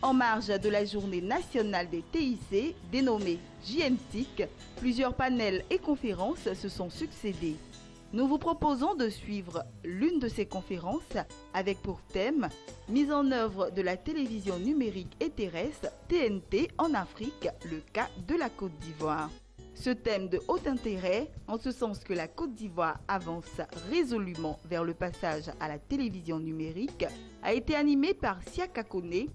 En marge de la journée nationale des TIC, dénommée JNTIC, plusieurs panels et conférences se sont succédés. Nous vous proposons de suivre l'une de ces conférences avec pour thème « Mise en œuvre de la télévision numérique et terrestre TNT en Afrique, le cas de la Côte d'Ivoire ». Ce thème de haut intérêt, en ce sens que la Côte d'Ivoire avance résolument vers le passage à la télévision numérique, a été animé par Siaka Kone,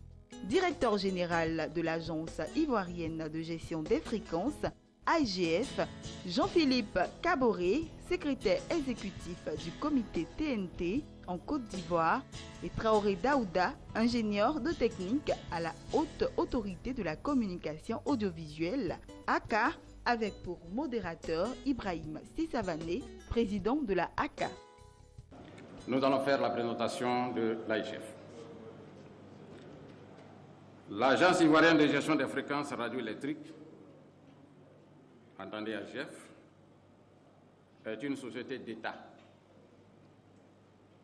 directeur général de l'Agence ivoirienne de gestion des fréquences, AIGF, Jean-Philippe Caboret, secrétaire exécutif du comité TNT en Côte d'Ivoire, et Traoré Daouda, ingénieur de technique à la Haute Autorité de la Communication Audiovisuelle, ACA, avec pour modérateur Ibrahim Sissavané, président de la ACA. Nous allons faire la présentation de l'AIGF. L'Agence ivoirienne de gestion des fréquences radioélectriques, entendez AIGF, est une société d'État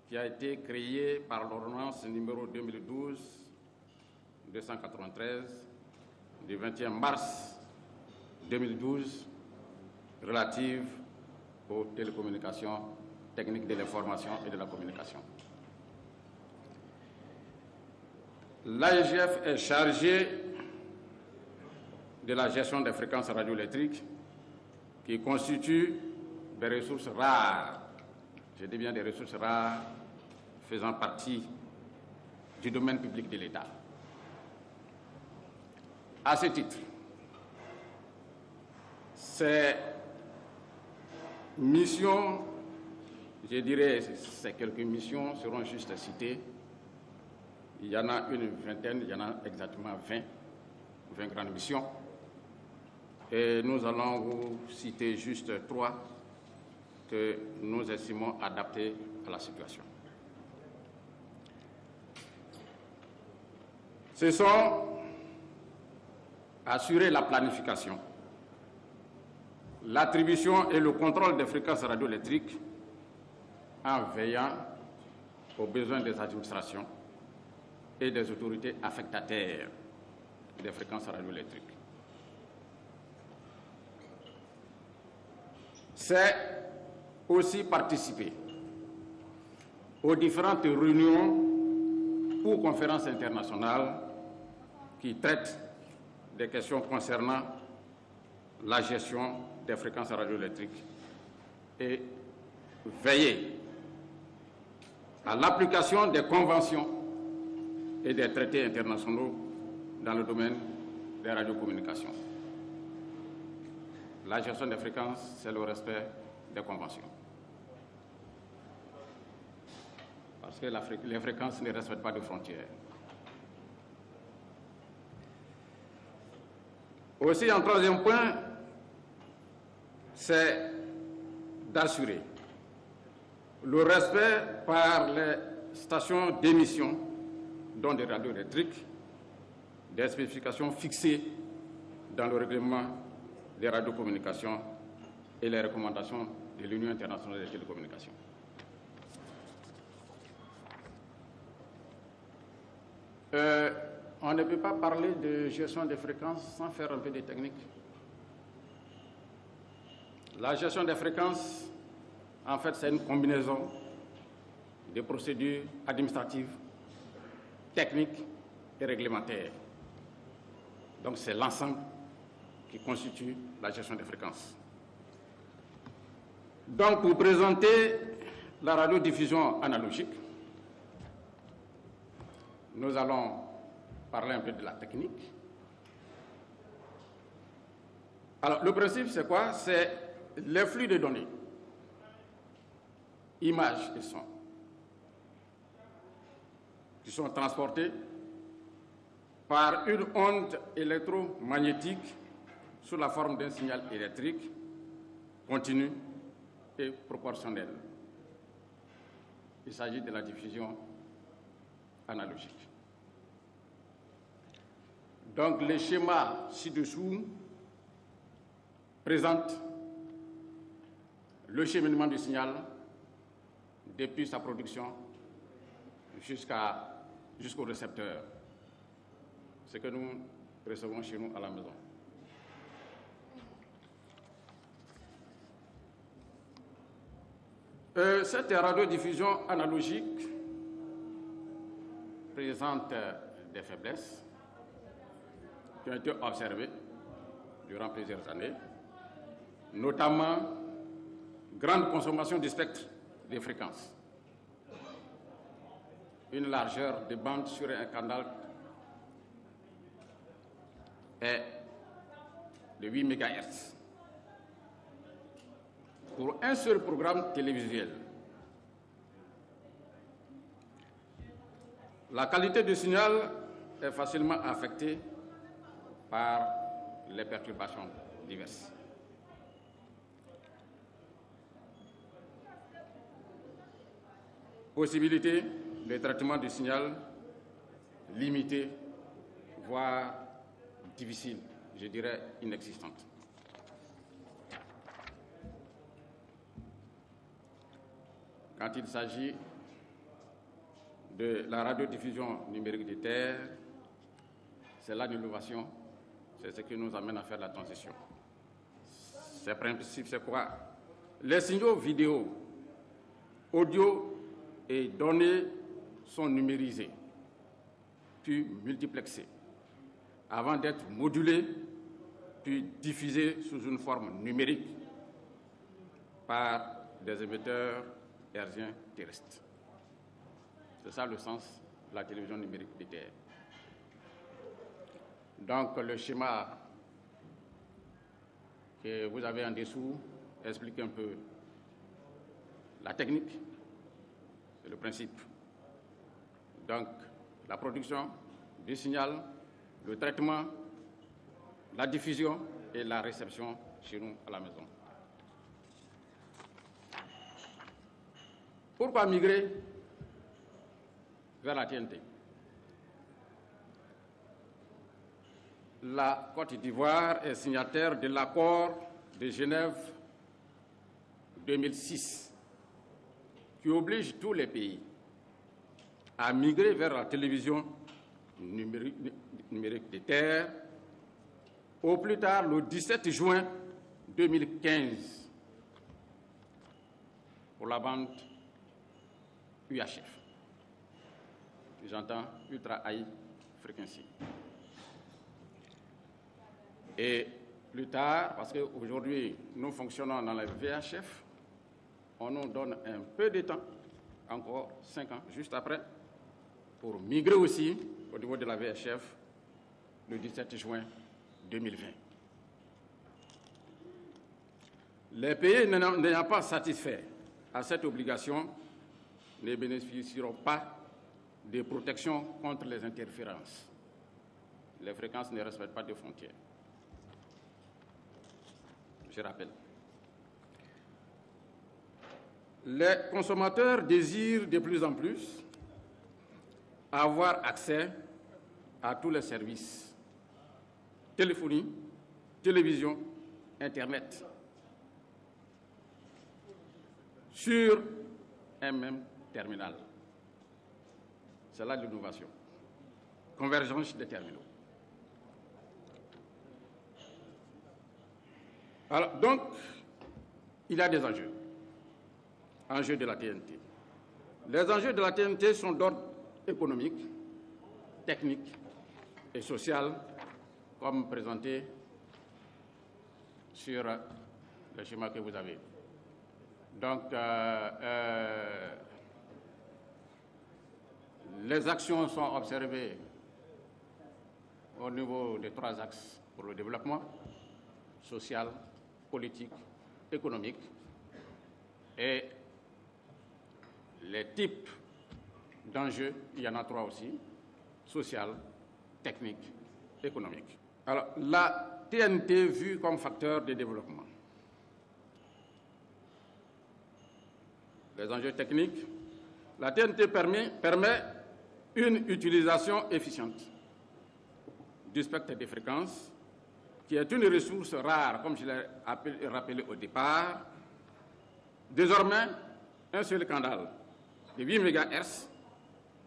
qui a été créée par l'ordonnance numéro 2012-293 du 21 mars 2012 relative aux télécommunications, techniques de l'information et de la communication. L'AIGF est chargée de la gestion des fréquences radioélectriques qui constituent des ressources rares, je dis bien des ressources rares faisant partie du domaine public de l'État. À ce titre, ces missions, je dirais, ces quelques missions seront juste citées. Il y en a une vingtaine, il y en a exactement 20 grandes missions. Et nous allons vous citer juste 3 que nous estimons adaptées à la situation. Ce sont assurer la planification, l'attribution et le contrôle des fréquences radioélectriques en veillant aux besoins des administrations et des autorités affectataires des fréquences radioélectriques. C'est aussi participer aux différentes réunions ou conférences internationales qui traitent des questions concernant la gestion des fréquences radioélectriques et veiller à l'application des conventions et des traités internationaux dans le domaine des radiocommunications. La gestion des fréquences, c'est le respect des conventions. Parce que les fréquences ne respectent pas de frontières. Aussi, un troisième point, c'est d'assurer le respect par les stations d'émission, dont des radioélectriques, des spécifications fixées dans le règlement des radiocommunications et les recommandations de l'Union internationale des télécommunications. On ne peut pas parler de gestion des fréquences sans faire un peu de technique. La gestion des fréquences, en fait, c'est une combinaison de procédures administratives, techniques et réglementaires. Donc, c'est l'ensemble qui constitue la gestion des fréquences. Donc, pour présenter la radiodiffusion analogique, nous allons parler un peu de la technique. Alors, le principe, c'est quoi? C'est les flux de données, images et sons, qui sont transportés par une onde électromagnétique sous la forme d'un signal électrique continu et proportionnel. Il s'agit de la diffusion analogique. Donc, le schéma ci-dessous présente le cheminement du signal depuis sa production jusqu'au récepteur. ce que nous recevons chez nous à la maison. Cette radiodiffusion analogique présente des faiblesses qui ont été observées durant plusieurs années, notamment grande consommation du spectre des fréquences, une largeur de bande sur un canal est de 8 MHz. Pour un seul programme télévisuel, la qualité du signal est facilement affectée par les perturbations diverses. Possibilité de traitement du signal limitée, voire difficile, je dirais inexistante. Quand il s'agit de la radiodiffusion numérique des terres, c'est là l'innovation, c'est ce qui nous amène à faire la transition. Ces principes, c'est quoi? Les signaux vidéo, audio et données sont numérisés, puis multiplexés, avant d'être modulés, puis diffusés sous une forme numérique par des émetteurs hertziens terrestres. C'est ça le sens de la télévision numérique des terres. Donc le schéma que vous avez en dessous explique un peu la technique, c'est le principe. Donc la production du signal, le traitement, la diffusion et la réception chez nous à la maison. Pourquoi migrer vers la TNT? La Côte d'Ivoire est signataire de l'accord de Genève 2006 qui oblige tous les pays à migrer vers la télévision numérique des terres au plus tard le 17 juin 2015 pour la bande UHF. J'entends Ultra High Frequency. Et plus tard, parce qu'aujourd'hui nous fonctionnons dans la VHF, on nous donne un peu de temps, encore 5 ans, juste après, pour migrer aussi au niveau de la VHF le 17 juin 2020. Les pays n'ayant pas satisfait à cette obligation ne bénéficieront pas de protection contre les interférences. Les fréquences ne respectent pas de frontières. Je rappelle. Les consommateurs désirent de plus en plus avoir accès à tous les services, téléphonie, télévision, Internet, sur un même terminal. C'est là l'innovation. Convergence des terminaux. Alors, donc, il y a des enjeux. Enjeux de la TNT. Les enjeux de la TNT sont d'ordre économique, technique et social, comme présenté sur le schéma que vous avez. Donc, les actions sont observées au niveau des 3 axes pour le développement social, politique, économique, et les types d'enjeux, il y en a 3 aussi, social, technique, économique. Alors, la TNT vue comme facteur de développement. Les enjeux techniques, la TNT permet une utilisation efficiente du spectre de fréquences, qui est une ressource rare, comme je l'ai rappelé au départ. Désormais, un seul canal de 8 MHz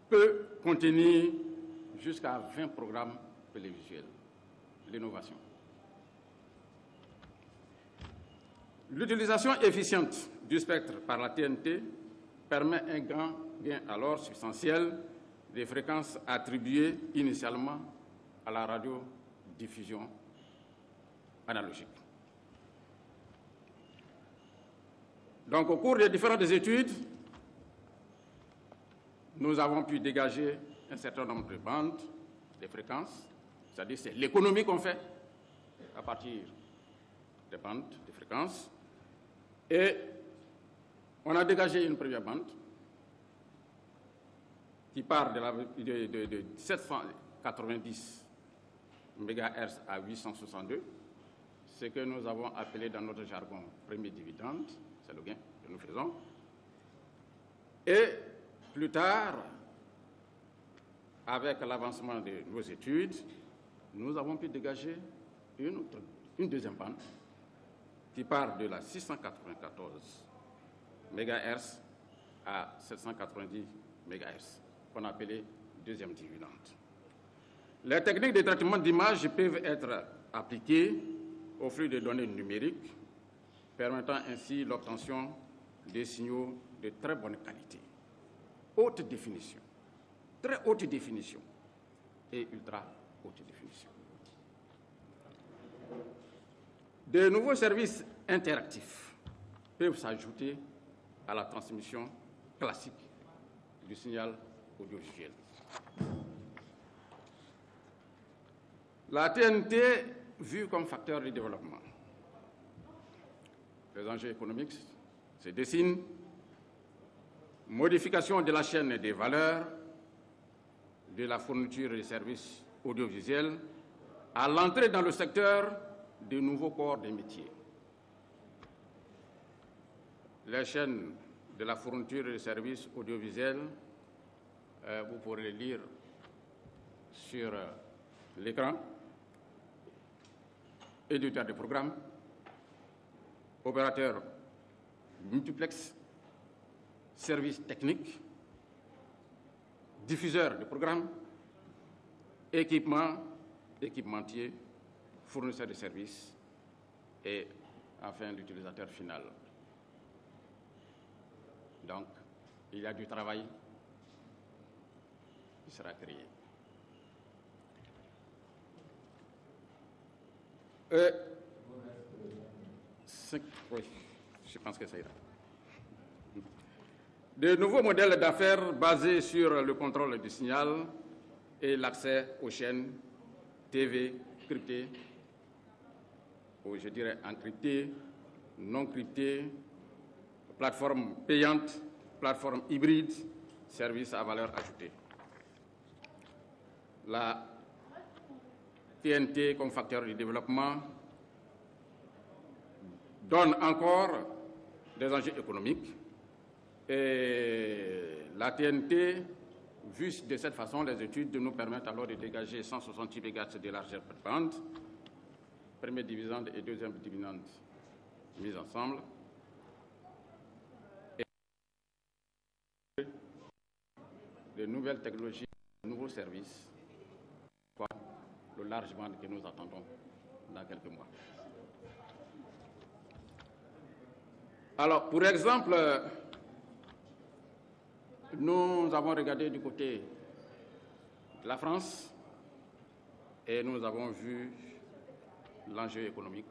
peut contenir jusqu'à 20 programmes télévisuel, l'innovation. L'utilisation efficiente du spectre par la TNT permet un grand gain alors substantiel des fréquences attribuées initialement à la radiodiffusion analogique. Donc, au cours des différentes études, nous avons pu dégager un certain nombre de bandes, de fréquences, c'est-à-dire c'est l'économie qu'on fait à partir des bandes, de fréquences. Et on a dégagé une première bande qui part de 790 MHz à 862, ce que nous avons appelé dans notre jargon premier dividende, c'est le gain que nous faisons. Et plus tard, avec l'avancement de nos études, nous avons pu dégager une deuxième bande qui part de la 694 MHz à 790 MHz, qu'on appelait deuxième dividende. Les techniques de traitement d'image peuvent être appliquées au flux de données numériques, permettant ainsi l'obtention des signaux de très bonne qualité, haute définition, très haute définition et ultra haute définition. De nouveaux services interactifs peuvent s'ajouter à la transmission classique du signal audiovisuel. La TNT, vue comme facteur de développement, les enjeux économiques se dessinent, modification de la chaîne des valeurs, de la fourniture des services audiovisuels, à l'entrée dans le secteur de nouveaux corps de métiers. Les chaînes de la fourniture des services audiovisuels, vous pourrez les lire sur l'écran. Éditeur de programmes, opérateur multiplex, services techniques, diffuseur de programmes, équipementier, fournisseur de services et enfin l'utilisateur final. Donc, il y a du travail qui sera créé. Oui, je pense que ça ira. De nouveaux modèles d'affaires basés sur le contrôle du signal et l'accès aux chaînes TV cryptées, ou je dirais encryptées, non cryptées, plateformes payantes, plateformes hybrides, services à valeur ajoutée. La TNT comme facteur de développement donne encore des enjeux économiques. Et la TNT, vue de cette façon, les études nous permettent alors de dégager 168 MHz de largeur per bande, première dividende et deuxième dividende mis ensemble. Et de nouvelles technologies, de nouveaux services, comme le large band que nous attendons dans quelques mois. Alors, pour exemple, nous avons regardé du côté de la France et nous avons vu l'enjeu économique,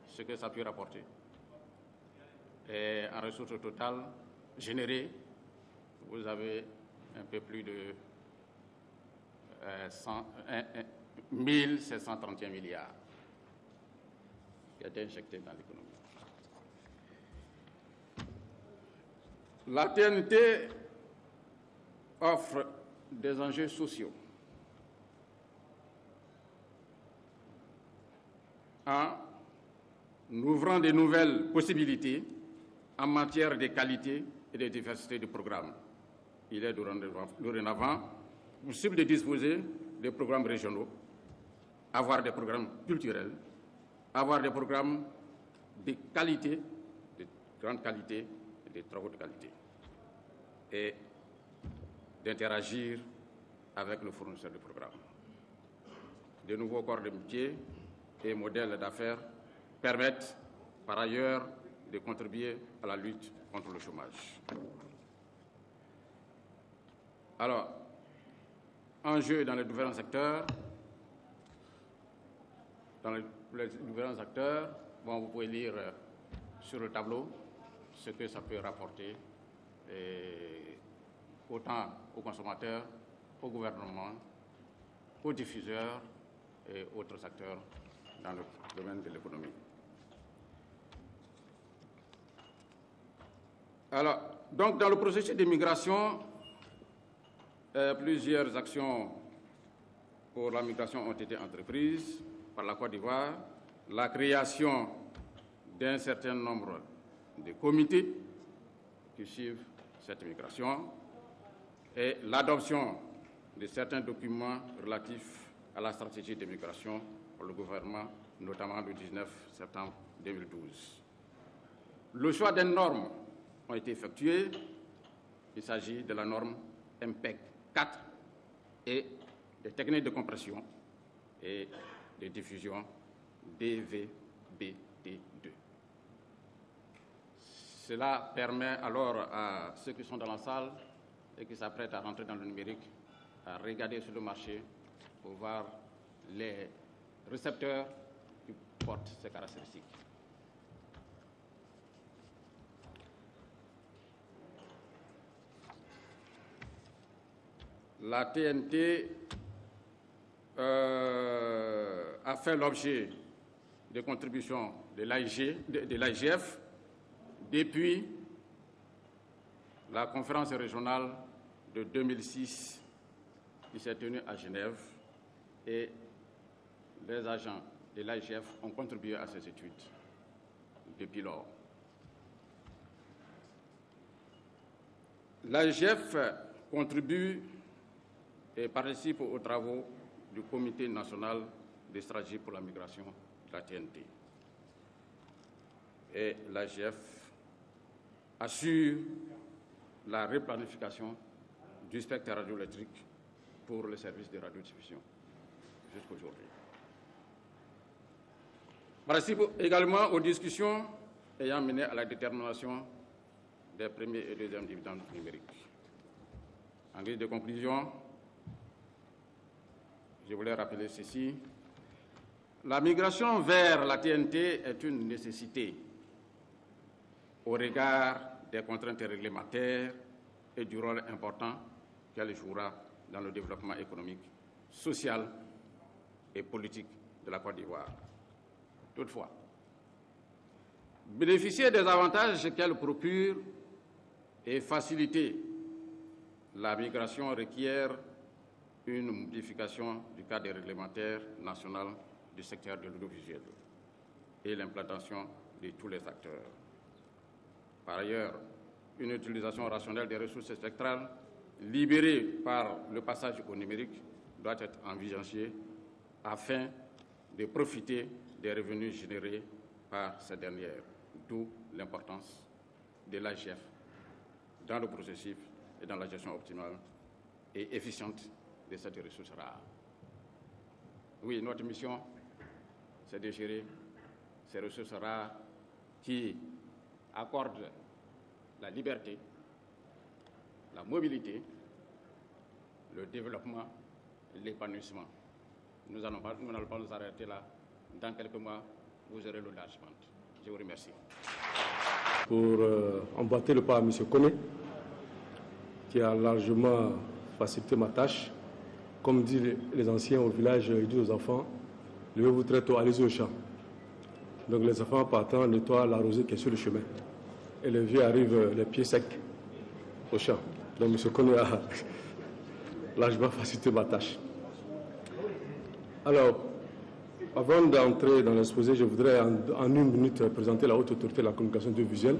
ce que ça peut rapporter. Et en ressources totales générées, vous avez un peu plus de 1731 milliards qui a été injecté dans l'économie. La TNT offre des enjeux sociaux en ouvrant de nouvelles possibilités en matière de qualité et de diversité du programme. Il est dorénavant possible de disposer de programmes régionaux, avoir des programmes culturels, avoir des programmes de qualité, de grande qualité et de très haute qualité, et d'interagir avec le fournisseur de programmes. de nouveaux corps de métier et modèles d'affaires permettent par ailleurs de contribuer à la lutte contre le chômage. Alors, enjeux dans les différents secteurs. Bon, vous pouvez lire sur le tableau ce que ça peut rapporter autant aux consommateurs, au gouvernement, aux diffuseurs et autres acteurs dans le domaine de l'économie. Alors, donc dans le processus d'immigration, plusieurs actions pour la migration ont été entreprises par la Côte d'Ivoire, la création d'un certain nombre de comités qui suivent cette migration et l'adoption de certains documents relatifs à la stratégie de migration pour le gouvernement, notamment le 19 septembre 2012. Le choix des normes ont été effectués. Il s'agit de la norme MPEG 4 et des techniques de compression et de diffusion DVB-T2. Cela permet alors à ceux qui sont dans la salle et qui s'apprêtent à rentrer dans le numérique à regarder sur le marché pour voir les récepteurs qui portent ces caractéristiques. La TNT a fait l'objet de contributions de l'AIGF depuis la conférence régionale de 2006 qui s'est tenue à Genève et les agents de l'AIGF ont contribué à ces études depuis lors. L'AIGF contribue et participe aux travaux du Comité national de stratégie pour la migration de la TNT. Et l'AIGF assure la replanification du spectre radioélectrique pour le service de radiodiffusion jusqu'à aujourd'hui. Participe également aux discussions ayant mené à la détermination des premiers et deuxièmes dividendes numériques. En guise de conclusion, je voulais rappeler ceci. La migration vers la TNT est une nécessité au regard des contraintes réglementaires et du rôle important qu'elle jouera dans le développement économique, social et politique de la Côte d'Ivoire. Toutefois, bénéficier des avantages qu'elle procure et faciliter la migration requiert une modification du cadre réglementaire national du secteur de l'audiovisuel et l'implantation de tous les acteurs. Par ailleurs, une utilisation rationnelle des ressources spectrales libérées par le passage au numérique doit être envisagée afin de profiter des revenus générés par ces dernières, d'où l'importance de l'AIGF dans le processus et dans la gestion optimale et efficiente de cette ressource rare. Oui, notre mission, c'est de gérer ces ressources rares qui accordent la liberté, la mobilité, le développement et l'épanouissement. Nous n'allons pas nous arrêter là. Dans quelques mois, vous aurez le largement. Je vous remercie. Pour emboîter le pas à M. Koné, qui a largement facilité ma tâche. Comme disent les anciens au village, ils disent aux enfants, levez-vous très tôt, allez-y au champ. Donc les enfants partant nettoient la rosée qui est sur le chemin. Et les vieux arrivent les pieds secs au champ. Donc M. Koné a largement facilité ma tâche. Alors, avant d'entrer dans l'exposé, je voudrais en une minute présenter la Haute Autorité de la Communication audiovisuelle.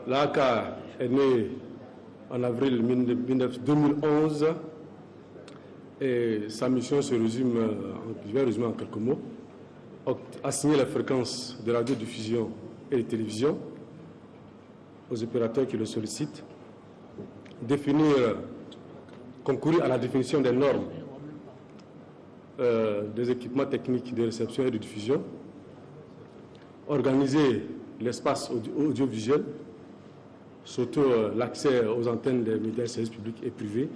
L'ACA est née en avril 2011 et sa mission se résume, je vais résumer en quelques mots, assigner les fréquences de radiodiffusion et de télévision aux opérateurs qui le sollicitent, concourir à la définition des normes des équipements techniques de réception et de diffusion, organiser l'espace audiovisuel, surtout l'accès aux antennes des médias et services publics et privés,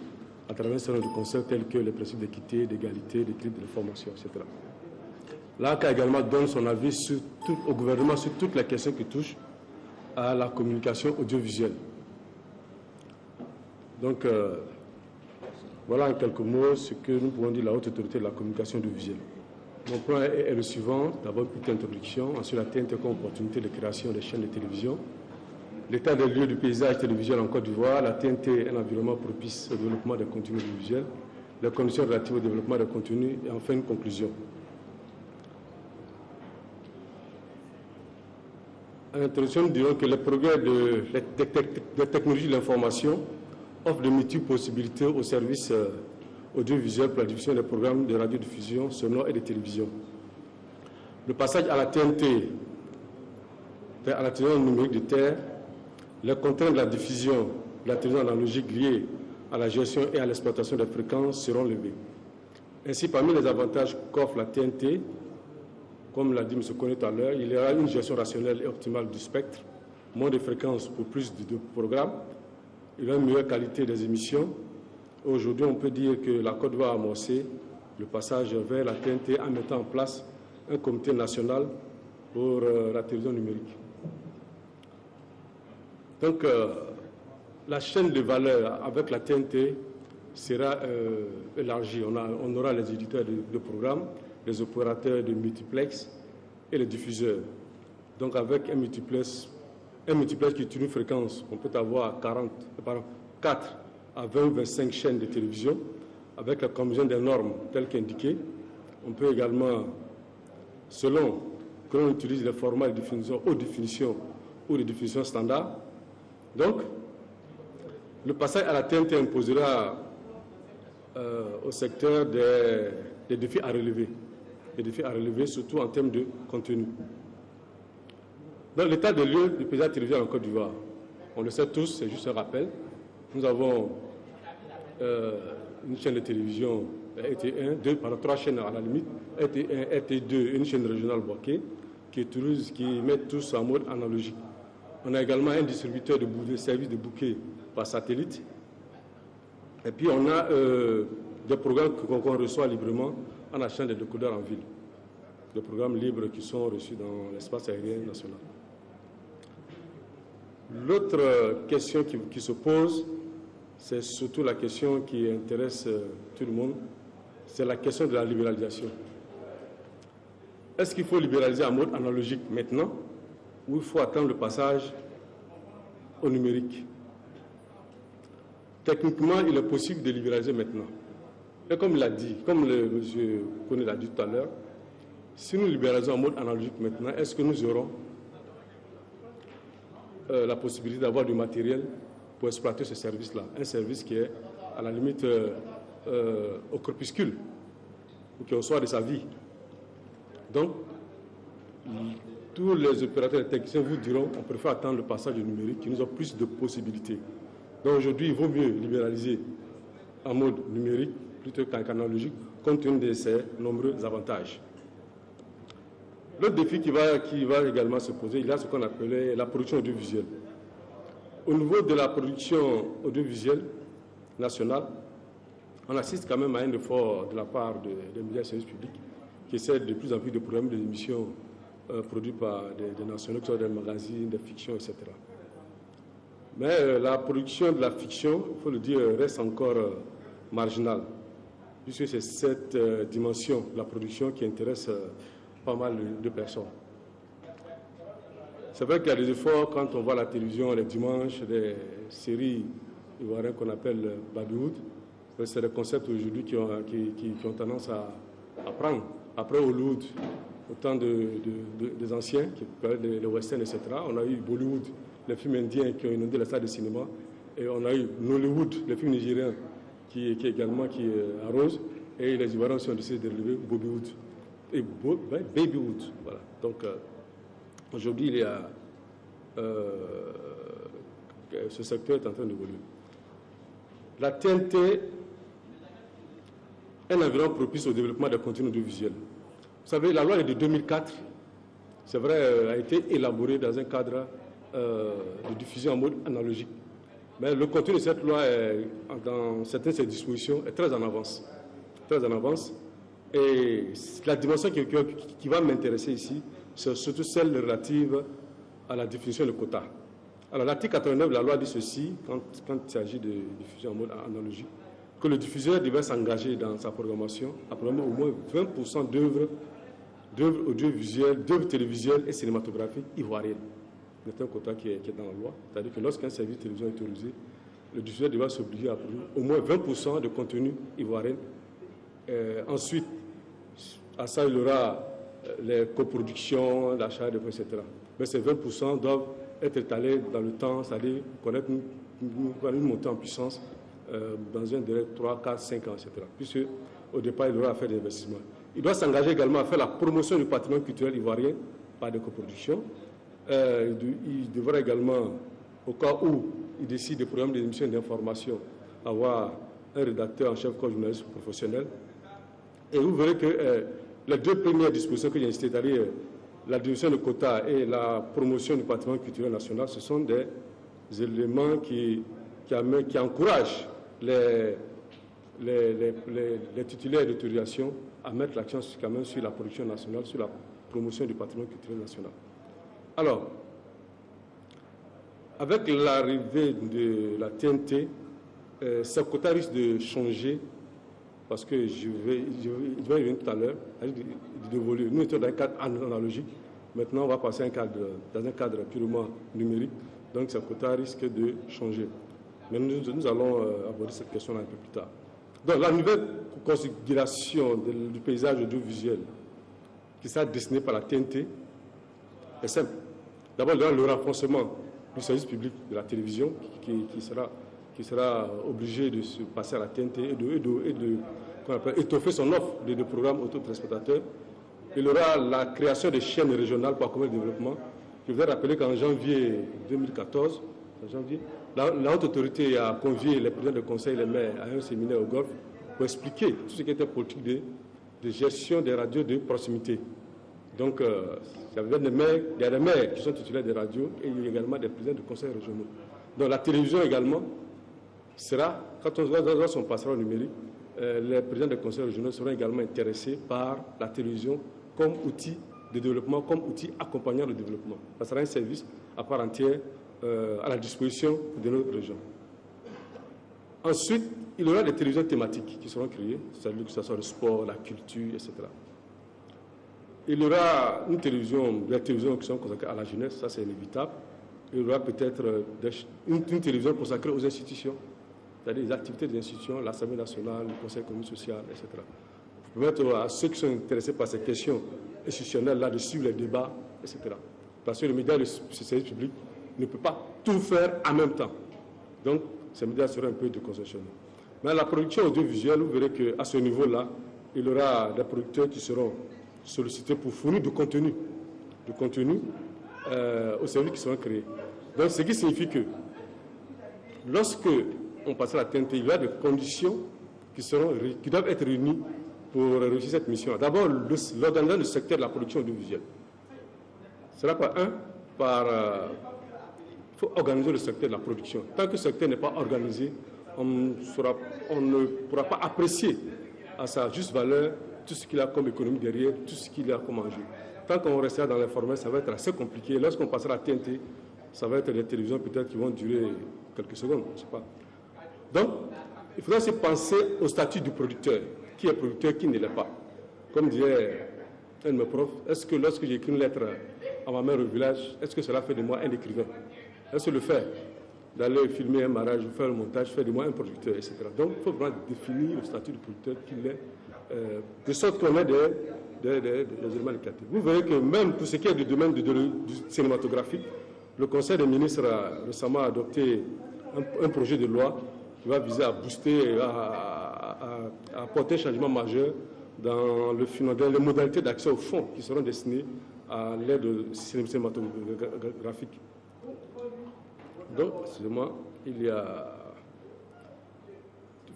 à travers un certain nombre de concepts tels que les principes d'équité, d'égalité, d'équilibre, de formation, etc. L'ACA également donne son avis au gouvernement sur toutes les questions qui touchent à la communication audiovisuelle. Donc, voilà en quelques mots ce que nous pouvons dire de la haute autorité de la communication audiovisuelle. Mon point est le suivant. D'abord, une petite introduction. Ensuite, la TNT comme opportunité de création des chaînes de télévision. L'état des lieux du paysage télévisuel en Côte d'Ivoire. La TNT est un environnement propice au développement des contenus audiovisuels. Les conditions relatives au développement des contenus. Et enfin, une conclusion. En introduction, nous dirons que les progrès des technologies de l'information offrent de multiples possibilités aux services audiovisuels pour la diffusion des programmes de radiodiffusion sonore et de télévision. Le passage à la TNT, à la télévision numérique de terre, les contraintes de la diffusion de la télévision analogique liées à la gestion et à l'exploitation des fréquences seront levées. Ainsi, parmi les avantages qu'offre la TNT, comme l'a dit M. Koné tout à l'heure, il y aura une gestion rationnelle et optimale du spectre, moins de fréquences pour plus de programmes, il y aura une meilleure qualité des émissions. Aujourd'hui, on peut dire que la Côte d'Ivoire a amorcé le passage vers la TNT en mettant en place un comité national pour la télévision numérique. Donc, la chaîne de valeur avec la TNT sera élargie. On aura les éditeurs de programmes, les opérateurs de multiplex et les diffuseurs. Donc, avec un multiplex qui est une fréquence, on peut avoir 4 à 20 ou 25 chaînes de télévision avec la combinaison des normes telles qu'indiquées. On peut également, selon que l'on utilise les formats de définition haute définition ou de définition standard. Donc, le passage à la TNT imposera au secteur des défis à relever. Des défis à relever, surtout en termes de contenu. Dans l'état des lieux du paysage télévisé en Côte d'Ivoire, on le sait tous, c'est juste un rappel. Nous avons une chaîne de télévision RT1, 3 chaînes à la limite, RT1, RT2, une chaîne régionale Boaké, qui mettent tous en mode analogique. On a également un distributeur de services de bouquets par satellite. Et puis on a des programmes qu'on reçoit librement en achetant des décodeurs en ville. Des programmes libres qui sont reçus dans l'espace aérien national. L'autre question qui se pose, c'est surtout la question qui intéresse tout le monde, c'est la question de la libéralisation. Est-ce qu'il faut libéraliser en mode analogique maintenant ou il faut attendre le passage au numérique? Techniquement, il est possible de libéraliser maintenant. Et comme il l'a dit, comme M. Koné l'a dit tout à l'heure, si nous libéralisons en mode analogique maintenant, est-ce que nous aurons la possibilité d'avoir du matériel pour exploiter ce service-là? Un service qui est à la limite au crépuscule, ou qui est au soir de sa vie. Donc, tous les opérateurs et techniciens vous diront qu'on préfère attendre le passage du numérique qui nous offre plus de possibilités. Donc aujourd'hui, il vaut mieux libéraliser en mode numérique plutôt qu'en analogique, compte tenu de ses nombreux avantages. L'autre défi qui va également se poser, il y a ce qu'on appelait la production audiovisuelle. Au niveau de la production audiovisuelle nationale, on assiste quand même à un effort de la part des médias et services publics qui essaient de plus en plus de programmes d'émissions produits par des nationaux, que ce soit des magazines, des fictions, etc. Mais la production de la fiction, il faut le dire, reste encore marginale, puisque c'est cette dimension de la production qui intéresse pas mal de personnes. C'est vrai qu'il y a des efforts quand on voit la télévision les dimanches, des séries ivoiriennes qu'on appelle Babyhood. C'est des concepts aujourd'hui qui ont tendance à prendre. Après Hollywood, autant des anciens, qui parlaient des westerns, etc. On a eu Bollywood, les films indiens qui ont inondé la salle de cinéma. Et on a eu Nollywood, les films nigériens qui arrosent. Et les Ivoiriens ont décidé de relever Bobbywood. Et Babyhood. Voilà. Donc, aujourd'hui, il y a ce secteur est en train d'évoluer. La TNT un environnement propice au développement des contenus audiovisuels. Vous savez, la loi est de 2004, c'est vrai, a été élaborée dans un cadre de diffusion en mode analogique. Mais le contenu de cette loi, dans certaines de ses dispositions, est très en avance. Très en avance. Et la dimension qui va m'intéresser ici, c'est surtout celle relative à la définition de quotas. Alors, l'article 89 de la loi dit ceci, quand il s'agit de diffusion en mode analogique, que le diffuseur devait s'engager dans sa programmation à programmer au moins 20% d'œuvres audiovisuelles, d'œuvres télévisuelles et cinématographiques ivoiriennes. C'est un quota qui est dans la loi. C'est-à-dire que lorsqu'un service de télévision est autorisé, le diffuseur devra s'obliger à produire au moins 20% de contenu ivoirien. Ensuite, à ça, il y aura les coproductions, l'achat de etc. Mais ces 20% doivent être étalés dans le temps, c'est-à-dire connaître une montée en puissance dans un délai de 3, 4, 5 ans, etc. Puisque au départ, il aura à faire des investissements. Il doit s'engager également à faire la promotion du patrimoine culturel ivoirien par des coproductions. Il devra également, au cas où il décide de programmes d'émissions d'information, avoir un rédacteur en chef comme journaliste professionnel. Et vous verrez que les deux premières dispositions que j'ai citées, c'est-à-dire la diminution de quotas et la promotion du patrimoine culturel national, ce sont des éléments qui encouragent les titulaires d'autorisation à mettre l'accent quand même sur la production nationale, sur la promotion du patrimoine culturel national. Alors, avec l'arrivée de la TNT, ce quota risque de changer parce que je vais y revenir tout à l'heure, d'évoluer. Nous étions dans un cadre analogique, maintenant on va passer dans un cadre purement numérique, donc ce quota risque de changer. Mais nous allons aborder cette question un peu plus tard. Donc la nouvelle configuration du paysage audiovisuel qui sera dessinée par la TNT est simple. D'abord, il y aura le renforcement du service public de la télévision qui sera obligé de se passer à la TNT et de étoffer son offre de programmes autotéléspectateurs. Il y aura la création des chaînes régionales pour accompagner le développement. Je voudrais rappeler qu'en janvier 2014, la haute autorité a convié les présidents de conseil et les maires à un séminaire au Golfe pour expliquer tout ce qui était politique de gestion des radios de proximité. Donc, il y a des maires qui sont titulaires des radios et il y a également des présidents de conseils régionaux. Donc, la télévision également sera, quand on passera au numérique, les présidents des conseils régionaux seront également intéressés par la télévision comme outil de développement, comme outil accompagnant le développement. Ça sera un service à part entière à la disposition de notre région. Ensuite, il y aura des télévisions thématiques qui seront créées, c'est-à-dire que ce soit le sport, la culture, etc. Il y aura des télévisions qui sont consacrées à la jeunesse, ça c'est inévitable. Il y aura peut-être une télévision consacrée aux institutions, c'est-à-dire les activités des institutions, l'Assemblée nationale, le Conseil économique social, etc. Pour permettre à ceux qui sont intéressés par ces questions institutionnelles là de suivre les débats, etc. Parce que le média, le service public, ne peut pas tout faire en même temps. Donc, ces médias seront un peu déconcentrés. Mais la production audiovisuelle, vous verrez qu'à ce niveau-là, il y aura des producteurs qui seront sollicités pour fournir du contenu aux services qui seront créés. Donc, ce qui signifie que lorsque on passera à la TNT, il y aura des conditions qui doivent être réunies pour réussir cette mission. D'abord, l'organisation du secteur de la production audiovisuelle. Ce sera il faut organiser le secteur de la production. Tant que le secteur n'est pas organisé, on ne pourra pas apprécier à sa juste valeur tout ce qu'il a comme économie derrière, tout ce qu'il a comme enjeu. Tant qu'on restera dans l'informel, ça va être assez compliqué. Lorsqu'on passera à la TNT, ça va être des télévisions peut-être qui vont durer quelques secondes, je ne sais pas. Donc, il faudra aussi penser au statut du producteur. Qui est producteur, qui ne l'est pas. Comme disait un de mes profs, est-ce que lorsque j'écris une lettre à ma mère au village, est-ce que cela fait de moi un écrivain? Est-ce que le fait d'aller filmer un mariage, faire le montage, fait de moi un producteur, etc. Donc, il faut vraiment définir le statut du producteur qu'il est, de sorte qu'on ait des éléments éclatés. Vous verrez que même pour ce qui est du domaine du cinématographique, le Conseil des ministres a récemment adopté un projet de loi qui va viser à booster, à apporter un changement majeur dans les modalités d'accès aux fonds qui seront destinés à l'aide cinématographique. Donc, excusez-moi, il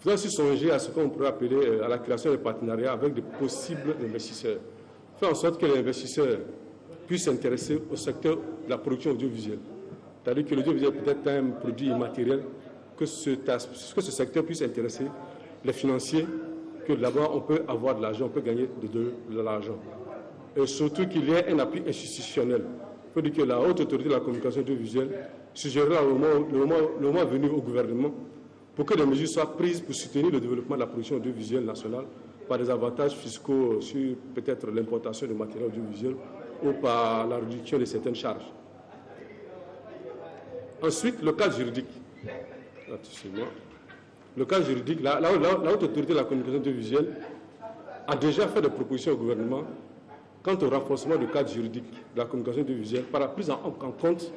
Il faudra aussi songer à ce qu'on pourrait appeler à la création de partenariats avec de possibles investisseurs. Faire en sorte que les investisseurs puissent s'intéresser au secteur de la production audiovisuelle. C'est-à-dire que l'audiovisuel peut être un produit immatériel, que ce secteur puisse intéresser les financiers, que là-bas on peut avoir de l'argent, on peut gagner de l'argent. Et surtout qu'il y ait un appui institutionnel. Il faut dire que la haute autorité de la communication audiovisuelle suggérera le moment venu au gouvernement pour que des mesures soient prises pour soutenir le développement de la production audiovisuelle nationale par des avantages fiscaux sur peut-être l'importation de matériel audiovisuel ou par la réduction de certaines charges. Ensuite, le cadre juridique. Le cadre juridique, la haute autorité de la communication audiovisuelle a déjà fait des propositions au gouvernement quant au renforcement du cadre juridique de la communication audiovisuelle par la prise en compte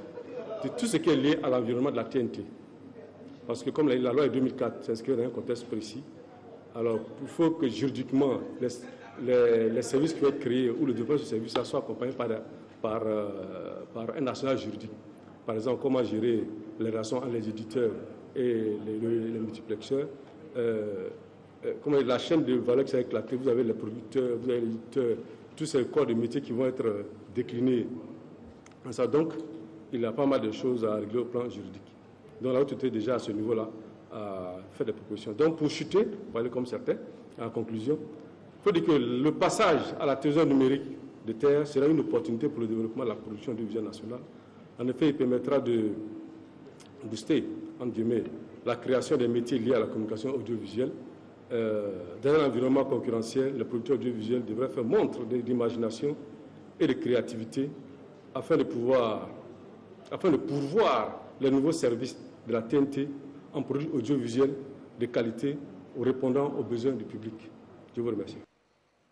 de tout ce qui est lié à l'environnement de la TNT. Parce que comme la loi de 2004 s'inscrit dans un contexte précis, alors il faut que juridiquement les services qui vont être créés ou le développement de ce service soient accompagnés par un arsenal juridique. Par exemple, comment gérer les relations entre les éditeurs et les multiplexeurs. Comment la chaîne de valeur qui s'est éclatée, vous avez les producteurs, vous avez les éditeurs, tous ces corps de métiers qui vont être déclinés. Donc, il y a pas mal de choses à régler au plan juridique. Donc, la haute autorité déjà à ce niveau-là a fait des propositions. Donc, pour chuter, pour aller comme certains, en conclusion, il faut dire que le passage à la télévision numérique de terre sera une opportunité pour le développement de la production audiovisuelle nationale. En effet, il permettra de booster, entre guillemets, la création des métiers liés à la communication audiovisuelle. Dans un environnement concurrentiel, les producteurs audiovisuels devraient faire montre d'imagination et de créativité afin de pourvoir les nouveaux services de la TNT en produits audiovisuels de qualité répondant aux besoins du public. Je vous remercie.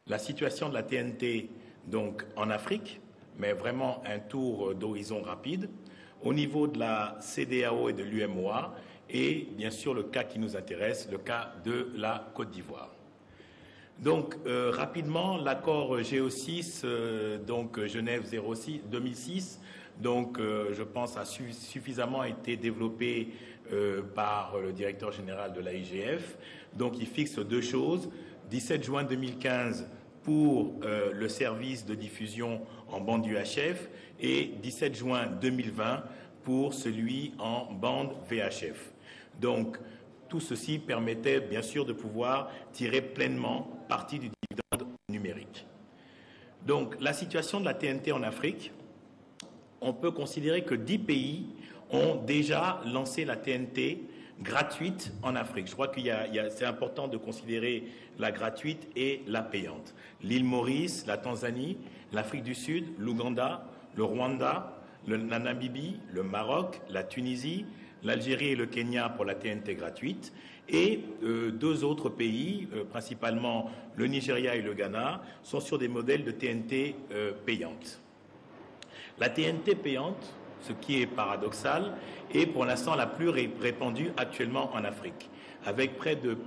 La situation de la TNT donc, en Afrique, mais vraiment un tour d'horizon rapide, au niveau de la CEDEAO et de l'UMOA, et bien sûr le cas qui nous intéresse, le cas de la Côte d'Ivoire. Donc rapidement, l'accord GO6, donc Genève 2006, donc je pense a suffisamment été développé par le directeur général de l'AIGF. Donc il fixe deux choses, 17 juin 2015 pour le service de diffusion en bande UHF et 17 juin 2020 pour celui en bande VHF. Donc, tout ceci permettait bien sûr de pouvoir tirer pleinement parti du dividende numérique. Donc, la situation de la TNT en Afrique, on peut considérer que 10 pays ont déjà lancé la TNT gratuite en Afrique. Je crois que c'est important de considérer la gratuite et la payante. L'île Maurice, la Tanzanie, l'Afrique du Sud, l'Ouganda, le Rwanda, la Namibie, le Maroc, la Tunisie, l'Algérie et le Kenya pour la TNT gratuite, et deux autres pays, principalement le Nigeria et le Ghana, sont sur des modèles de TNT payante. La TNT payante, ce qui est paradoxal, est pour l'instant la plus répandue actuellement en Afrique, avec près de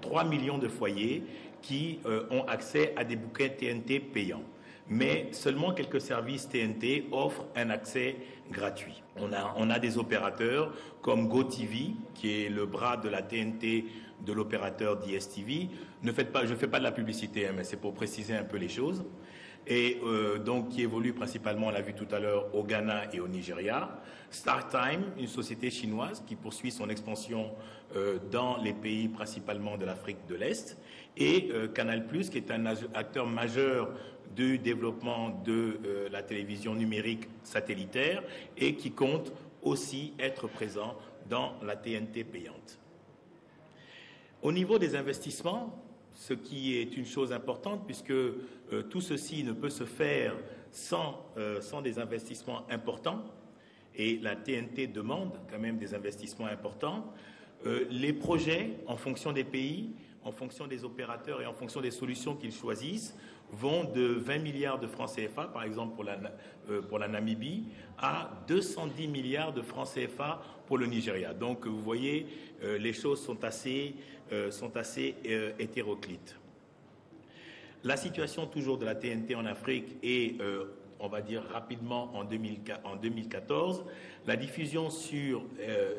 3 millions de foyers qui ont accès à des bouquets TNT payants. Mais seulement quelques services TNT offrent un accès gratuit. On a des opérateurs comme GoTV, qui est le bras de la TNT de l'opérateur DSTV. Je ne fais pas de la publicité, mais c'est pour préciser un peu les choses. Et donc qui évolue principalement, on l'a vu tout à l'heure, au Ghana et au Nigeria. StarTime, une société chinoise qui poursuit son expansion dans les pays principalement de l'Afrique de l'Est. Et Canal+, qui est un acteur majeur du développement de la télévision numérique satellitaire et qui compte aussi être présent dans la TNT payante. Au niveau des investissements, ce qui est une chose importante puisque tout ceci ne peut se faire sans des investissements importants et la TNT demande quand même des investissements importants. Les projets, en fonction des pays, en fonction des opérateurs et en fonction des solutions qu'ils choisissent, vont de 20 milliards de francs CFA, par exemple pour la Namibie, à 210 milliards de francs CFA pour le Nigeria. Donc vous voyez, les choses sont assez hétéroclites. La situation toujours de la TNT en Afrique est, on va dire rapidement, en 2014. La diffusion sur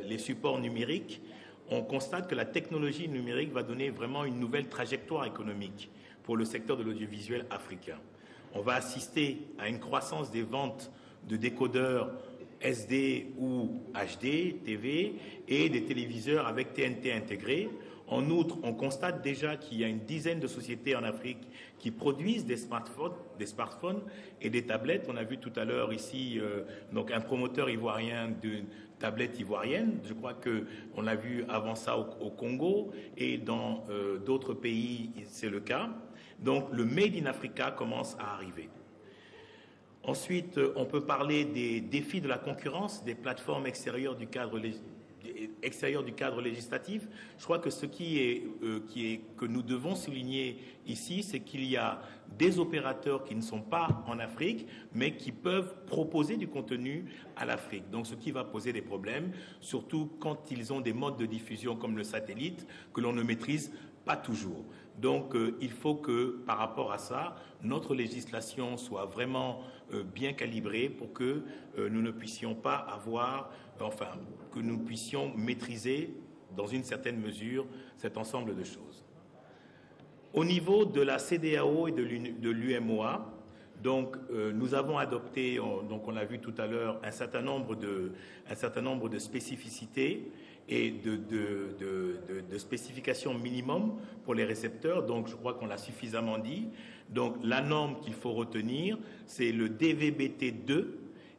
les supports numériques on constate que la technologie numérique va donner vraiment une nouvelle trajectoire économique pour le secteur de l'audiovisuel africain. On va assister à une croissance des ventes de décodeurs SD ou HD, TV, et des téléviseurs avec TNT intégrés. En outre, on constate déjà qu'il y a une dizaine de sociétés en Afrique qui produisent des smartphones et des tablettes. On a vu tout à l'heure ici donc un promoteur ivoirien d'une tablette ivoirienne. Je crois qu'on l'a vu avant ça au Congo et dans d'autres pays, c'est le cas. Donc le Made in Africa commence à arriver. Ensuite, on peut parler des défis de la concurrence, des plateformes extérieures du cadre législatif. Je crois que ce que nous devons souligner ici, c'est qu'il y a des opérateurs qui ne sont pas en Afrique, mais qui peuvent proposer du contenu à l'Afrique. Donc, ce qui va poser des problèmes, surtout quand ils ont des modes de diffusion comme le satellite, que l'on ne maîtrise pas toujours. Donc, il faut que, par rapport à ça, notre législation soit vraiment bien calibrée pour que nous ne puissions pas avoir, enfin, que nous puissions maîtriser, dans une certaine mesure, cet ensemble de choses. Au niveau de la CEDEAO et de l'UEMOA, donc, nous avons adopté, donc on l'a vu tout à l'heure, un certain nombre de spécificités et de spécifications minimum pour les récepteurs. Donc, je crois qu'on l'a suffisamment dit. Donc, la norme qu'il faut retenir, c'est le DVB-T2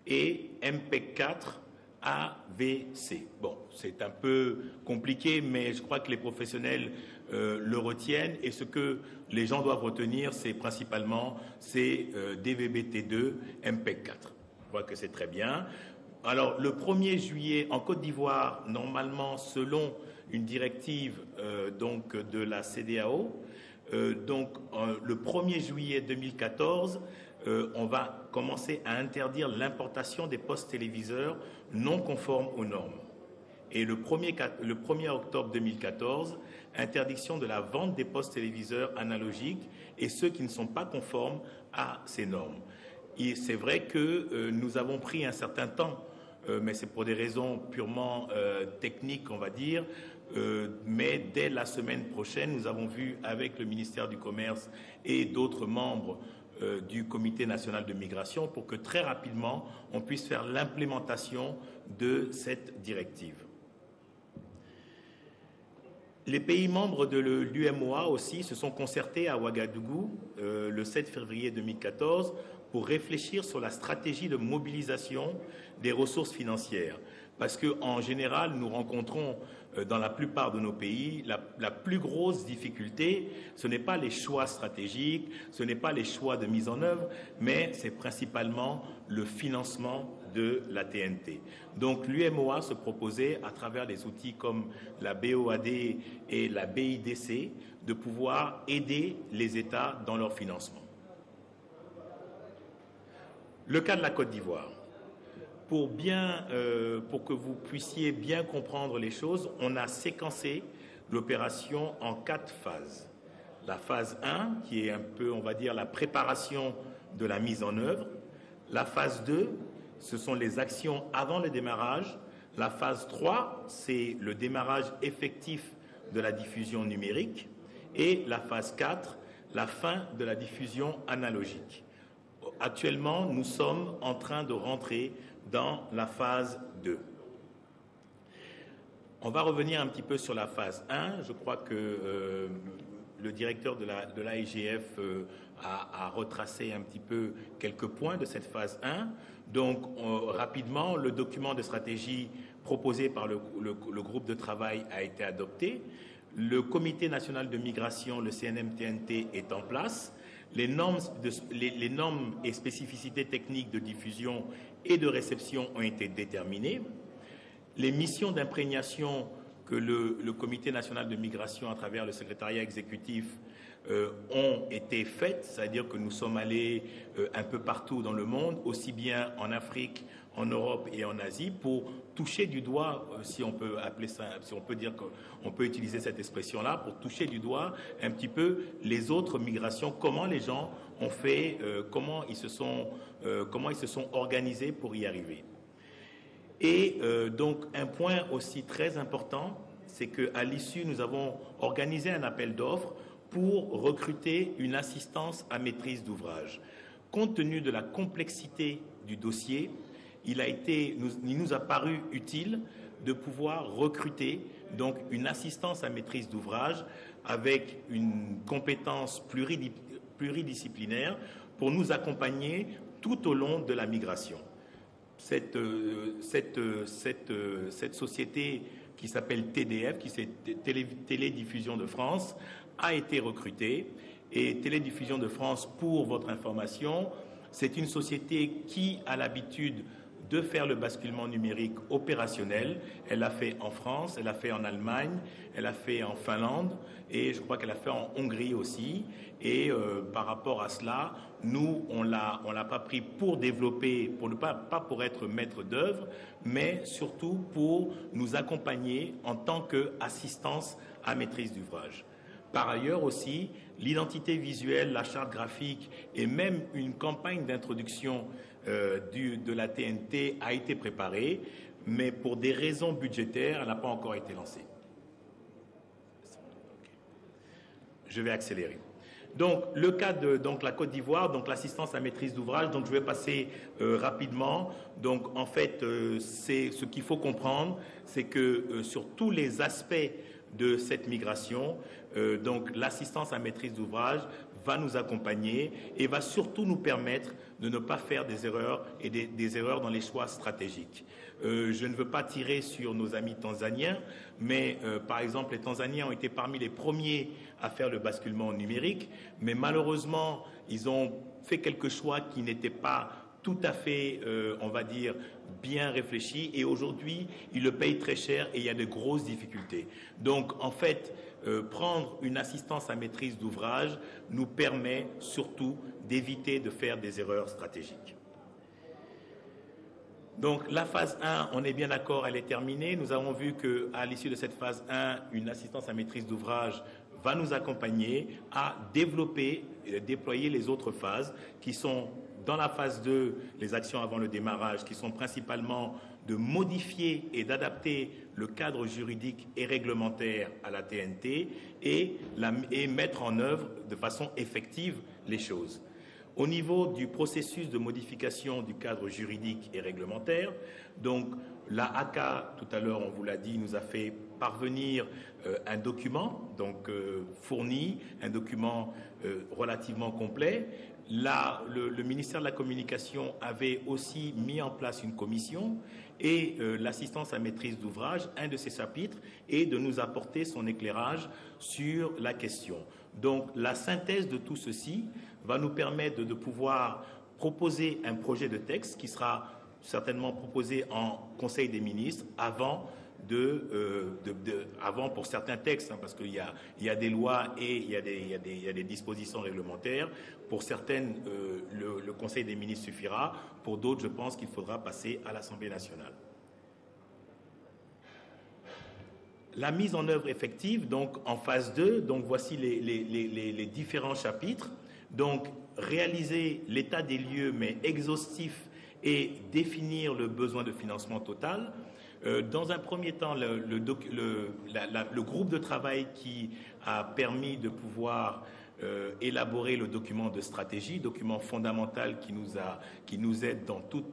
et MPEG-4 AVC. Bon, c'est un peu compliqué, mais je crois que les professionnels le retiennent. Et ce que les gens doivent retenir, c'est principalement DVB-T2, MPEG-4. Je crois que c'est très bien. Alors, le 1er juillet, en Côte d'Ivoire, normalement, selon une directive de la CEDEAO, le 1er juillet 2014, on va commencer à interdire l'importation des postes téléviseurs non conformes aux normes. Et le 1er octobre 2014, interdiction de la vente des postes téléviseurs analogiques et ceux qui ne sont pas conformes à ces normes. Et c'est vrai que nous avons pris un certain temps, mais c'est pour des raisons purement techniques, on va dire. Mais dès la semaine prochaine, nous avons vu avec le ministère du Commerce et d'autres membres du Comité national de migration pour que très rapidement, on puisse faire l'implémentation de cette directive. Les pays membres de l'UEMOA aussi se sont concertés à Ouagadougou le 7 février 2014 pour réfléchir sur la stratégie de mobilisation des ressources financières. Parce qu'en général, nous rencontrons dans la plupart de nos pays la plus grosse difficulté, ce n'est pas les choix stratégiques, ce n'est pas les choix de mise en œuvre, mais c'est principalement le financement de la TNT. Donc l'UEMOA se proposait, à travers des outils comme la BOAD et la BIDC, de pouvoir aider les États dans leur financement. Le cas de la Côte d'Ivoire. Pour que vous puissiez bien comprendre les choses, on a séquencé l'opération en 4 phases. La phase 1, qui est un peu, on va dire, la préparation de la mise en œuvre. La phase 2, ce sont les actions avant le démarrage. La phase 3, c'est le démarrage effectif de la diffusion numérique. Et la phase 4, la fin de la diffusion analogique. Actuellement, nous sommes en train de rentrer dans la phase 2. On va revenir un petit peu sur la phase 1. Je crois que le directeur de l'AIGF a retracé un petit peu quelques points de cette phase 1. Donc, rapidement, le document de stratégie proposé par le groupe de travail a été adopté. Le Comité national de migration, le CNM-TNT, est en place. Les normes et spécificités techniques de diffusion et de réception ont été déterminées. Les missions d'imprégnation que le Comité national de migration, à travers le secrétariat exécutif, ont été faites, c'est-à-dire que nous sommes allés un peu partout dans le monde, aussi bien en Afrique, en Europe et en Asie, pour toucher du doigt, si on peut appeler ça, si on peut dire qu'on peut utiliser cette expression-là, pour toucher du doigt un petit peu les autres migrations, comment les gens ont fait, comment ils se sont organisés pour y arriver. Et donc un point aussi très important, c'est qu'à l'issue, nous avons organisé un appel d'offres pour recruter une assistance à maîtrise d'ouvrage. Compte tenu de la complexité du dossier, il nous a paru utile de pouvoir recruter donc une assistance à maîtrise d'ouvrage avec une compétence pluridisciplinaire pour nous accompagner tout au long de la migration. Cette société qui s'appelle TDF, qui c'est Télédiffusion de France, a été recrutée. Et Télédiffusion de France, pour votre information, c'est une société qui a l'habitude de faire le basculement numérique opérationnel. Elle l'a fait en France, elle l'a fait en Allemagne, elle l'a fait en Finlande et je crois qu'elle l'a fait en Hongrie aussi. Et par rapport à cela, nous, on l'a pas pris pour développer, pas pour être maître d'œuvre, mais surtout pour nous accompagner en tant qu'assistance à maîtrise d'ouvrage. Par ailleurs aussi, l'identité visuelle, la charte graphique et même une campagne d'introduction de la TNT a été préparée, mais pour des raisons budgétaires, elle n'a pas encore été lancée. Je vais accélérer. Donc, le cas de la Côte d'Ivoire, donc l'assistance à maîtrise d'ouvrage, donc je vais passer rapidement. Donc, en fait, c'est ce qu'il faut comprendre, c'est que sur tous les aspects de cette migration, donc l'assistance à maîtrise d'ouvrage va nous accompagner et va surtout nous permettre de ne pas faire des erreurs et des erreurs dans les choix stratégiques. Je ne veux pas tirer sur nos amis tanzaniens, mais par exemple, les Tanzaniens ont été parmi les premiers à faire le basculement numérique, mais malheureusement, ils ont fait quelques choix qui n'étaient pas tout à fait, on va dire, bien réfléchis, et aujourd'hui, ils le payent très cher et il y a de grosses difficultés. Donc, en fait, prendre une assistance à maîtrise d'ouvrage nous permet surtout d'éviter de faire des erreurs stratégiques. Donc, la phase 1, on est bien d'accord, elle est terminée. Nous avons vu qu'à l'issue de cette phase 1, une assistance à maîtrise d'ouvrage va nous accompagner à développer et déployer les autres phases qui sont dans la phase 2, les actions avant le démarrage, qui sont principalement de modifier et d'adapter le cadre juridique et réglementaire à la TNT et mettre en œuvre de façon effective les choses. Au niveau du processus de modification du cadre juridique et réglementaire, donc la ACA, tout à l'heure on vous l'a dit, nous a fait parvenir un document donc fourni, un document relativement complet. Là, le ministère de la Communication avait aussi mis en place une commission et l'assistance à maîtrise d'ouvrage, un de ses chapitres, est de nous apporter son éclairage sur la question. Donc, la synthèse de tout ceci va nous permettre de pouvoir proposer un projet de texte qui sera certainement proposé en Conseil des ministres avant pour certains textes, hein, parce qu'il y a des lois et il y a des dispositions réglementaires. Pour certaines, le Conseil des ministres suffira. Pour d'autres, je pense qu'il faudra passer à l'Assemblée nationale. La mise en œuvre effective, donc en phase 2, donc voici les différents chapitres. Donc, réaliser l'état des lieux, mais exhaustif, et définir le besoin de financement total. Dans un premier temps, le groupe de travail qui a permis de pouvoir élaborer le document de stratégie, document fondamental qui nous aide dans tout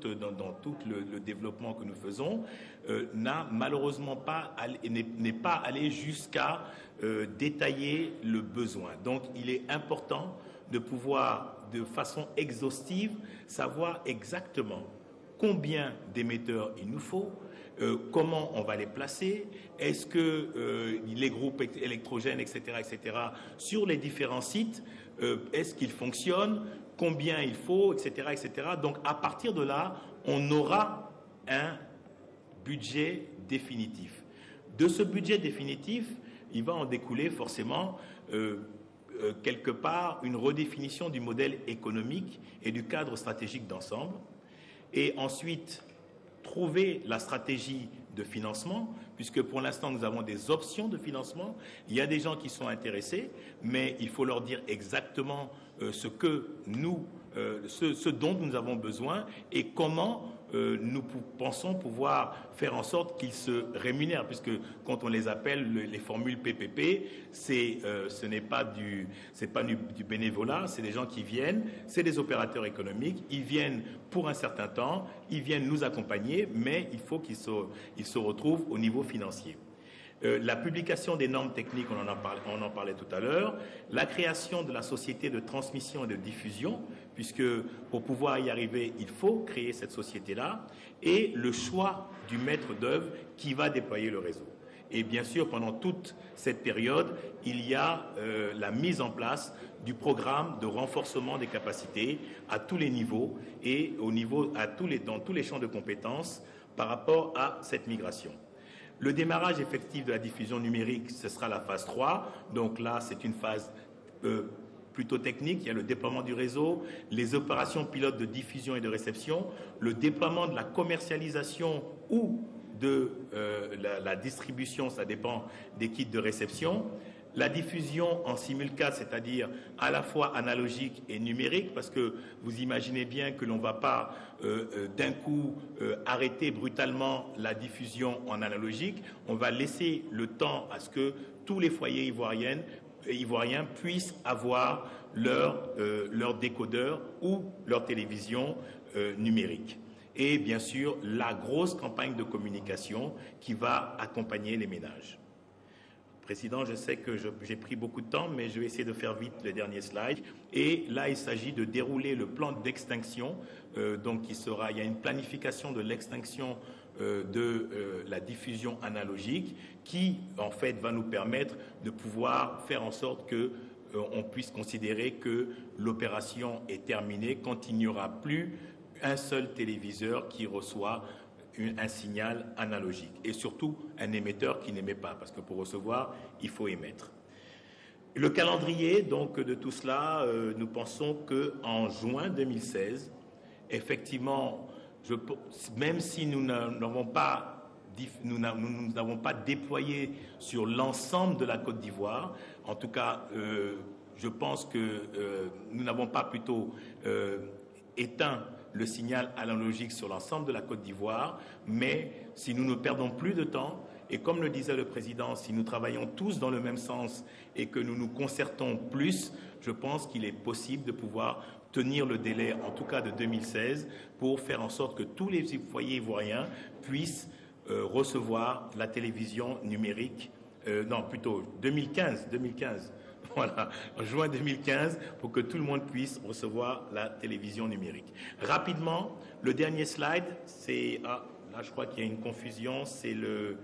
le développement que nous faisons, n'a malheureusement n'est pas allé jusqu'à détailler le besoin. Donc, il est important de pouvoir, de façon exhaustive, savoir exactement combien d'émetteurs il nous faut, comment on va les placer, est-ce que les groupes électrogènes, etc., sur les différents sites, est-ce qu'ils fonctionnent, combien il faut, etc., etc. Donc, à partir de là, on aura un budget définitif. De ce budget définitif, il va en découler forcément quelque part une redéfinition du modèle économique et du cadre stratégique d'ensemble, et ensuite trouver la stratégie de financement, puisque pour l'instant nous avons des options de financement. Il y a des gens qui sont intéressés, mais il faut leur dire exactement ce dont nous avons besoin et comment nous pensons pouvoir faire en sorte qu'ils se rémunèrent, puisque quand on les appelle les formules PPP, ce n'est pas du bénévolat, c'est des gens qui viennent, c'est des opérateurs économiques, ils viennent pour un certain temps, ils viennent nous accompagner, mais il faut qu'ils se retrouvent au niveau financier. La publication des normes techniques, on en parlait tout à l'heure, la création de la société de transmission et de diffusion, puisque pour pouvoir y arriver, il faut créer cette société-là, et le choix du maître d'œuvre qui va déployer le réseau. Et bien sûr, pendant toute cette période, il y a la mise en place du programme de renforcement des capacités à tous les niveaux et dans tous les champs de compétences par rapport à cette migration. Le démarrage effectif de la diffusion numérique, ce sera la phase 3. Donc là, c'est une phase plutôt technique. Il y a le déploiement du réseau, les opérations pilotes de diffusion et de réception, le déploiement de la commercialisation ou de la distribution, ça dépend des kits de réception. La diffusion en simulcast, c'est-à-dire à la fois analogique et numérique, parce que vous imaginez bien que l'on ne va pas d'un coup arrêter brutalement la diffusion en analogique. On va laisser le temps à ce que tous les foyers ivoiriens puissent avoir leur décodeur ou leur télévision numérique. Et bien sûr, la grosse campagne de communication qui va accompagner les ménages. Président, je sais que j'ai pris beaucoup de temps, mais je vais essayer de faire vite les derniers slides. Et là, il s'agit de dérouler le plan d'extinction. Donc, il y a une planification de l'extinction de la diffusion analogique qui, en fait, va nous permettre de pouvoir faire en sorte que on puisse considérer que l'opération est terminée quand il n'y aura plus un seul téléviseur qui reçoit un signal analogique et surtout un émetteur qui n'émet pas, parce que pour recevoir, il faut émettre. Le calendrier donc de tout cela, nous pensons qu'en juin 2016, effectivement, même si nous n'avons pas déployé sur l'ensemble de la Côte d'Ivoire, en tout cas, je pense que nous n'avons pas plutôt éteint le signal analogique sur l'ensemble de la Côte d'Ivoire, mais si nous ne perdons plus de temps, et comme le disait le Président, si nous travaillons tous dans le même sens et que nous nous concertons plus, je pense qu'il est possible de pouvoir tenir le délai, en tout cas de 2016, pour faire en sorte que tous les foyers ivoiriens puissent recevoir la télévision numérique, non, plutôt 2015. Voilà, en juin 2015, pour que tout le monde puisse recevoir la télévision numérique. Rapidement, le dernier slide, c'est... Ah, là, je crois qu'il y a une confusion, c'est le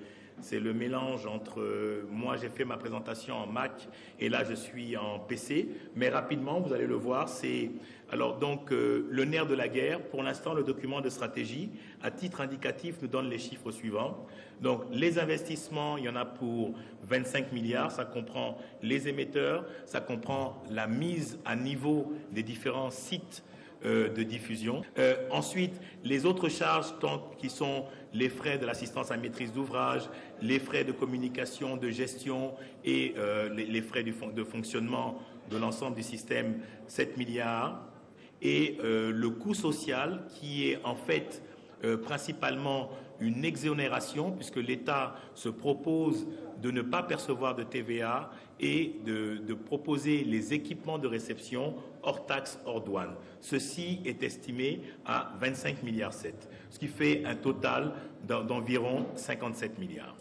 mélange entre... moi, j'ai fait ma présentation en Mac et là, je suis en PC. Mais rapidement, vous allez le voir, c'est... Alors, donc, le nerf de la guerre, pour l'instant, le document de stratégie, à titre indicatif, nous donne les chiffres suivants. Donc, les investissements, il y en a pour 25 milliards. Ça comprend les émetteurs, ça comprend la mise à niveau des différents sites de diffusion. Ensuite, les autres charges qui sont les frais de l'assistance à maîtrise d'ouvrage, les frais de communication, de gestion et les frais de fonctionnement de l'ensemble du système, 7 milliards. Et le coût social qui est en fait principalement une exonération puisque l'État se propose de ne pas percevoir de TVA et de proposer les équipements de réception hors taxes, hors douane. Ceci est estimé à 25,7 milliards, ce qui fait un total d'environ 57 milliards.